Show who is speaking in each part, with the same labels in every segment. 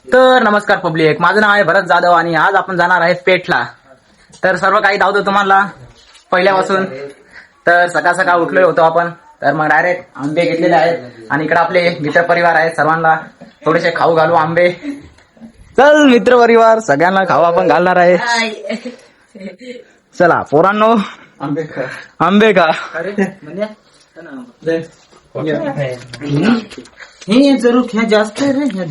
Speaker 1: तर नमस्कार पब्लिक, माझं नाव आहे भरत जाधव आणि आज आपण जाणार आहे पेठला. तर सर्व काही धावतो तुम्हाला पहिल्यापासून. तर सकाळ सकाळ उठलो होतो आपण. तर मग डायरेक्ट आंबे घेतलेले आहेत आणि इकडे आपले मित्र परिवार आहेत, सर्वांना थोडेसे खाऊ घालू आंबे. चल मित्र परिवार, सगळ्यांना खाऊ आपण घालणार आहे. चला पोरांनो, आंबे खा.
Speaker 2: हे जरूर घ्या, जास्त रे घ्या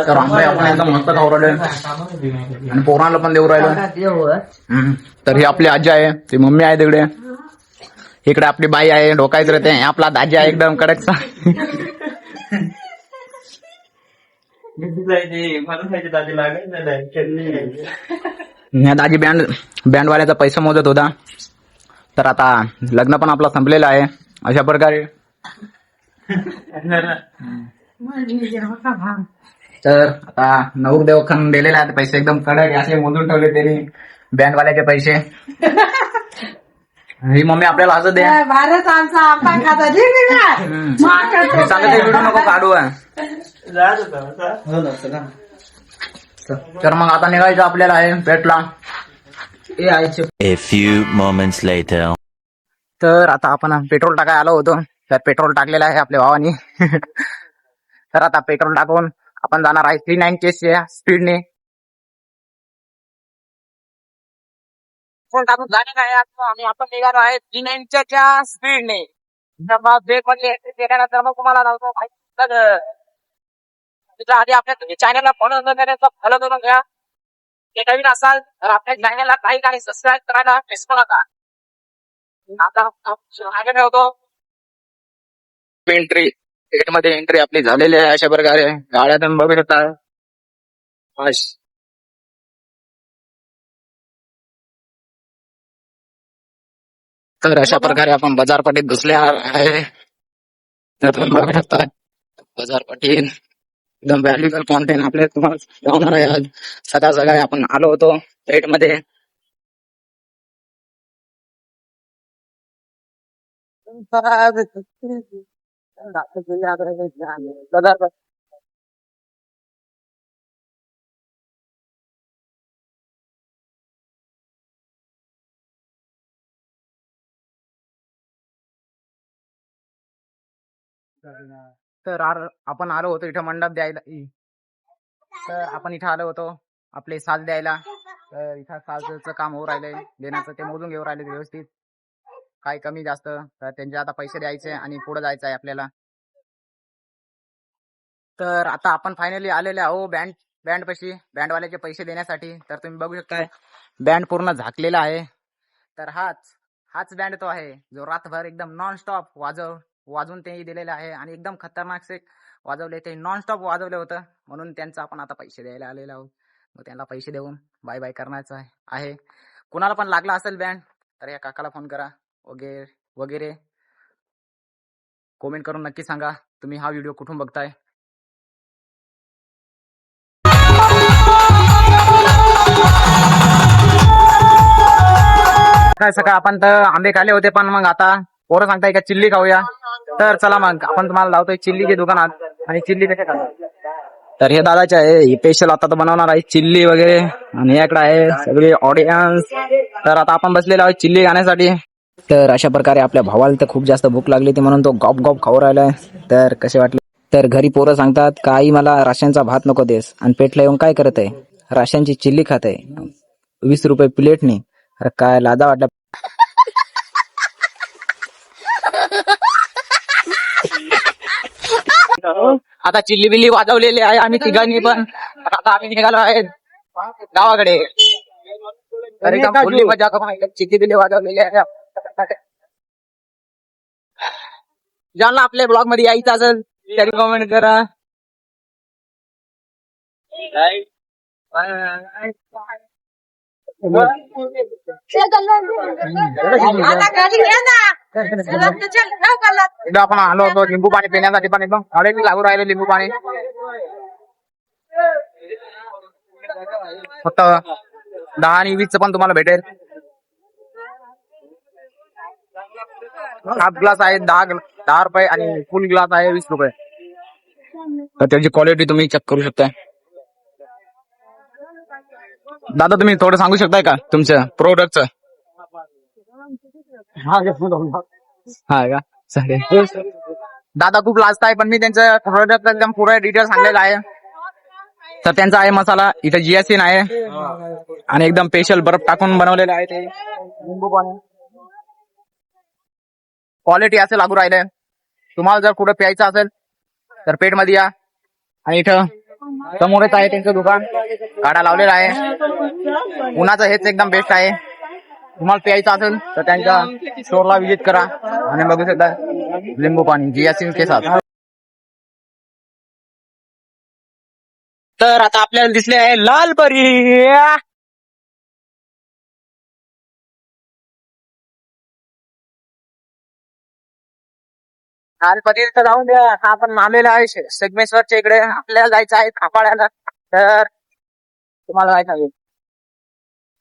Speaker 1: तर आंबे आपण एकदम मस्त खाऊ राहिले आणि पोरांना पण देऊ राहिलो. तर ही आपली आजी आहे, ती मम्मी आहे तिकडे. इकडे आपली बाई आहे, डोकायच राहते. आपला दाजी आहे एकदम कडकचा. दाजी बँडवाल्याचा पैसा मोजत होता. तर आता लग्न पण आपला संपलेलं आहे. अशा प्रकारे तर आता नवरदेव खन दिलेले आहेत पैसे, एकदम कडक असे मोजून ठेवले त्यांनी बँडवाल्याचे पैसे. ही मम्मी आपल्याला हसत दे.
Speaker 3: भारत आमचा आंबा खाता
Speaker 1: चांगलं व्हिडिओ नको काढू. तर मग आता निघायचं आपल्याला आहे पेठला.
Speaker 4: A few moments later.
Speaker 1: तर आता आपण पेट्रोल टाकाय आलो होतो. तर पेट्रोल टाकलेलं आहे आपल्या भावानी. तर आता पेट्रोल टाकून आपण जाणार आहे 390 स्पीडने. पेट्रोल टाकून झालेलं आहे आणि आपण निघालो आहे 390च्या स्पीडने. ब्रेक मध्ये गेल्यानंतर मग तुम्हाला लावतो मित्र. आधी आपल्या चॅनलला फॉलो करून घ्या. ते नवीन असाल तर आपल्या चॅनलला लाईक आणि सबस्क्राईब करायला विसरू नका. आता होतो एंट्री, गेट मध्ये एंट्री आपली झालेली आहे. अशा प्रकारे गाड्या तुम्ही बघू शकता. तर अशा प्रकारे आपण बाजारपेठेत घुसले आहे. तर तुम्ही बघू शकता बाजारपेठेत एकदम व्हॅल्युएबल कॉन्टेंट आपल्या तुम्हाला दाखवणार आहे. आज सकाळ सकाळी आपण आलो होतो पेठ मध्ये. तर आपण आलो होतो इथं मंडप द्यायला. तर आपण इथं आलो होतो आपले साज द्यायला. तर इथं साजचं काम होऊ राहिलंय देण्याचं, ते मोजून घेऊ राहिले व्यवस्थित, काही कमी जास्त. तर त्यांचे आता पैसे द्यायचे आणि पुढे जायचं आहे आपल्याला. तर आता आपण फायनली आलेले आहो बँड पाशी, बँडवाल्याचे पैसे देण्यासाठी. तर तुम्ही बघू शकताय बँड पूर्ण झाकलेला आहे. तर हाच बँड तो आहे जो रातभर एकदम नॉन स्टॉप वाजवून ते दिलेले आहे आणि एकदम खतरनाक से वाजवले. ते नॉन स्टॉप वाजवले होतं म्हणून त्यांचं आपण आता पैसे द्यायला आलेलो आहोत. मग त्यांना पैसे देऊन बाय बाय करण्याचं आहे. कुणाला पण लागला असेल बँड तर या काकाला फोन करा वगैरे कमेंट करून नक्की सांगा तुम्ही हा व्हिडिओ कुठून बघताय. सकाळ आपण तर आंबे खाल्ले होते, पण मग आता पोरं सांगताय का चिल्ली खाऊया. तर चला मग आपण तुम्हाला लावतोय चिल्लीच्या दुकानात. आणि चिल्ली कशा खातात तर हे दादाचे आहे, स्पेशल आता तर बनवणार आहे चिल्ली वगैरे. आणि याकडे आहे सगळे ऑडियन्स. तर आता आपण बसलेलो आहोत चिल्ली खाण्यासाठी. तर अशा प्रकारे आपल्या भावाला तर खूप जास्त भूक लागली होती म्हणून तो गॉप गॉप खाऊ राहिलाय. तर कसे वाटले. तर घरी पोरं सांगतात का आई मला राशनचा भात नको देस, आणि पेटला येऊन काय करत आहे, राशनची चिल्ली खात आहे 20 रुपये प्लेटने. अरे काय लादा वाटला. आता चिल्ली बिल्ली वाजवलेली आहे आम्ही तिघांनी पण. आता आम्ही निघालो आहे गावाकडे. तर एकदम फुल्ली मजा करून चिल्ली बिल्ली वाजवलेली आहे. ज्यांना आपल्या ब्लॉग मध्ये यायचं असेल तरी कमेंट करा. आपण आलो होतो लिंबू पाणी पिण्यासाठी, पण एकदम अडे लागू राहिले लिंबू पाणी. फक्त 10 आणि 20 पण तुम्हाला भेटेल. हाफ ग्लास आहे 10 रुपये आणि फुल ग्लास आहे 20 रुपये. तर त्याची क्वालिटी तुम्ही चेक करू शकताय. दादा तुम्ही थोडं सांगू शकताय का तुमच्या प्रोडक्टचं? हा का चालेल. दादा खूप लाजत आहे पण मी त्यांचं प्रोडक्ट एकदम पुरा डिटेल सांगलेलं आहे. तर त्यांचा आहे मसाला इथं जियासिन आहे आणि एकदम स्पेशल बर्फ टाकून बनवलेले आहे ते लिंबू पाणी. क्वालिटी असे लागू राहिले. तुम्हाला जर कुठे प्यायचं असेल तर पेठ मध्ये या आणि इथं समोरच आहे त्यांचं दुकान, गाडा लावलेला आहे. उन्हाचं हेच एकदम बेस्ट आहे. तुम्हाला प्यायचं असेल तर त्यांच्या स्टोरला व्हिजिट करा आणि बघू शकता लिंबू पाणी जियासिन के साथ. तर आता आपल्याला दिसले आहे लाल परी. लाल परी तर जाऊन द्या. हा आपण आलेला आहे संगमेश्वरच्या इकडे. आपल्याला जायचं आहे खापाड्याला. तर तुम्हाला काय सांगेल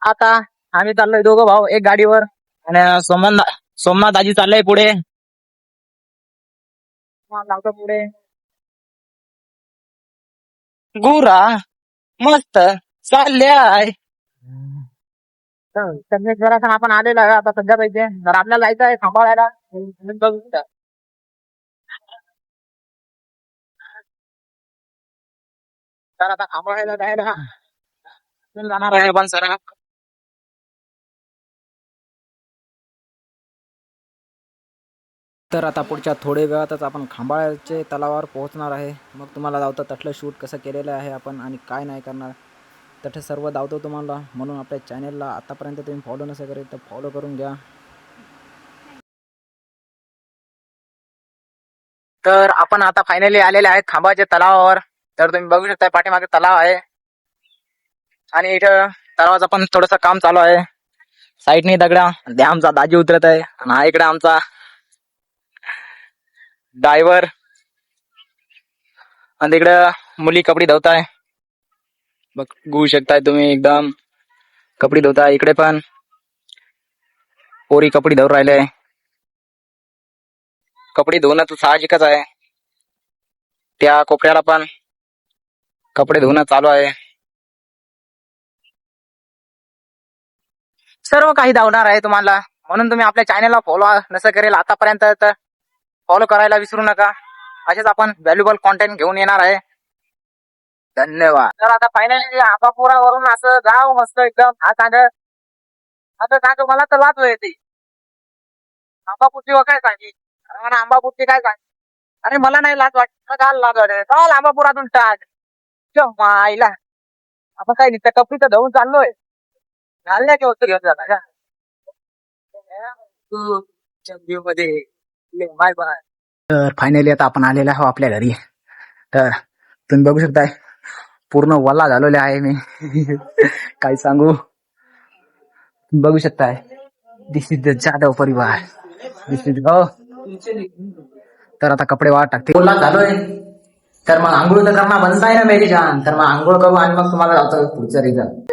Speaker 1: आता आम्ही चाललोय दोघं भाऊ एक गाडीवर आणि सोमनाथ दाजी चाललंय पुढे. लावतो पुढे गुरा मस्त चालले. संगमेश्वरात आपण आलेलो आहे आता सध्या पाहिजे. जर आपल्याला जायचं आहे खांबाळ्याला तर आता खांबाळ्याला जायला जाणार आहे आपण सर. तर आता पुढच्या थोड्या वेळातच आपण खांबाळ्याचे तलावावर पोहोचणार आहे. मग तुम्हाला दावतं तटलं शूट कसं केलेलं आहे आपण आणि काय नाही करणार तठे सर्व दावतो तुम्हाला. म्हणून आपल्या चॅनेलला आतापर्यंत तुम्ही फॉलो नसेल करेल तर फॉलो करून घ्या. तर आपण आता फायनली आलेले आहेत खांबाच्या तलावावर. तर तुम्ही बघू शकता पाठीमागे तलाव आहे आणि इथं तलावाचं पण थोडंसं काम चालू आहे. साईडने दगडा ते आमचा दाजी उतरत आहे आणि हा इकडे आमचा ड्रायव्हर आणि तिकडं मुली कपडे धुताय. बघू शकताय तुम्ही एकदम कपडे धुताय. इकडे पण पोरी कपडे धुवून राहिले. कपडे धुवणं तर साहजिकच आहे. त्या कोपऱ्याला पण कपडे धुवणं चालू आहे. सर्व काही धावणार आहे तुम्हाला. म्हणून तुम्ही आपल्या चॅनेलला फॉलो नसं करेल आतापर्यंत तर फॉलो करायला विसरू नका. असेच आपण व्हॅल्युएबल कॉन्टेंट घेऊन येणार आहे. धन्यवाद. तर आता फायनली आंबापुरावरून असं जाव मस्त एकदम. हा सांग आता सांग मला तर लाज येते. आंबापूरची काय सांगी मला आंबापूरची काय सांग. अरे मला नाही लाज वाटत काल लाज वाटत काल आंबापुरातून टाक आईला. आपण काय नाही त्या कपडी तर धुवून चाललोय. घालण्या की वस्तू घेऊन जाता का तू मध्ये बाय बाय. तर फायनली आता आपण आलेलो आहोत आपल्या घरी. तर तुम्ही बघू शकताय पूर्ण वल्ला झालेला आहे मी. काय सांगू बघू शकताय. दिस इज द जाधव परिवार. दिस इज हो. तर आता कपडे वाट टाकते. वल्ला झालोय तर मग आंघोळ तर करणं बनत आहे ना मेरी जान. तर मग आंघोळ करू आणि मग तुम्हाला जातो पुढचा रिझल्ट.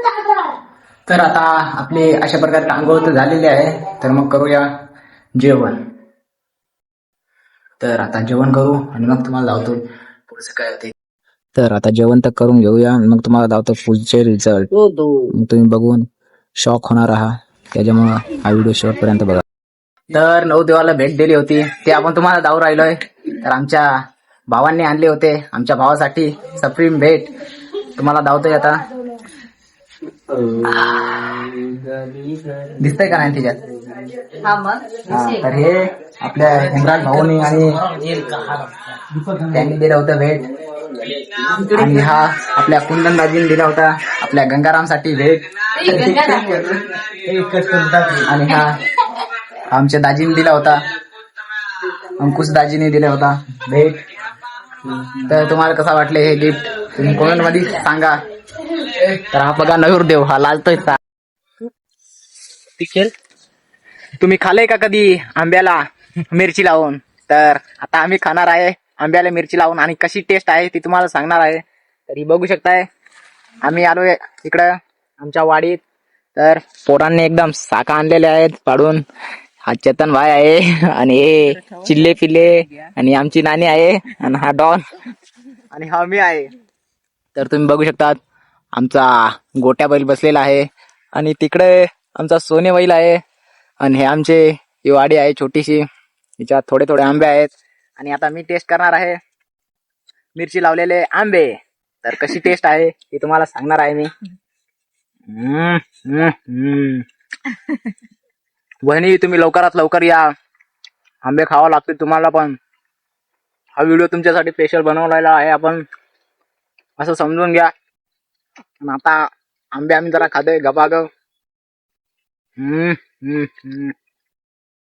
Speaker 1: तर आता आपले अशा प्रकारे आंघोळ तर झालेली आहे. तर मग करूया जेवण. तर आता जेवण करू आणि मग तुम्हाला लावतो पुढचं काय होते. तर आता जेवण तर करून घेऊया मग तुम्हाला लावतो पुढचे रिझल्ट. मग तुम्ही बघून शॉक होणार आहात. त्याच्यामुळे हा व्हिडिओ शेवटपर्यंत बघा. तर नवदेवाला भेट दिली होती ते आपण तुम्हाला दाऊ राहिलोय. तर आमच्या भावांनी आणले होते. आमच्या भावासाठी सप्रीम भेट तुम्हाला दावतोय आता. दिसतंय का नाही त्याच्यात. तर हे आपल्या इम्रान भाऊनी आणि त्यांनी दिलं होतं भेट. आणि हा आपल्या कुंदन दाजीने दिला होता आपल्या गंगाराम साठी भेट. आणि हा आमच्या दाजीने दिला होता. अंकुश दाजीने दिला होता भेट. तर तुम्हाला कसं वाटलं हे गिफ्ट तुम्ही कमेंट मध्ये सांगा. तर हा बघा नवरदेव हा लाजतोय. तुम्ही खाल्लंय का कधी आंब्याला मिरची लावून. तर आता आम्ही खाणार आहे आंब्याला मिरची लावून आणि कशी टेस्ट आहे ती तुम्हाला सांगणार आहे. तरी बघू शकताय आम्ही आलोय इकडं आमच्या वाडीत. तर पोरांनी एकदम साका आणलेले आहेत पाडून हा चेतन भाई आहे आणि हे चिल्ले पिल्ले आणि आमची नानी आहे आणि हा डॉन आणि हा मी आहे. तर तुम्ही बघू शकतात आमचा गोट्या बैल बसलेला आहे आणि तिकडे आमचा सोने बैल आहे आणि हे आमचे ही वाडी आहे छोटीशी, हिच्यात थोडे थोडे आंबे आहेत आणि आता मी टेस्ट करणार आहे मिरची लावलेले आंबे. तर कशी टेस्ट आहे ही तुम्हाला सांगणार आहे मी. वहिनी तुम्ही लवकरात लवकर या, आंबे खावा लागतील तुम्हाला पण. हा व्हिडिओ तुमच्यासाठी स्पेशल बनवलेला आहे आपण, असं समजून घ्या. आता आंबे आम्ही जरा खातोय गबागब.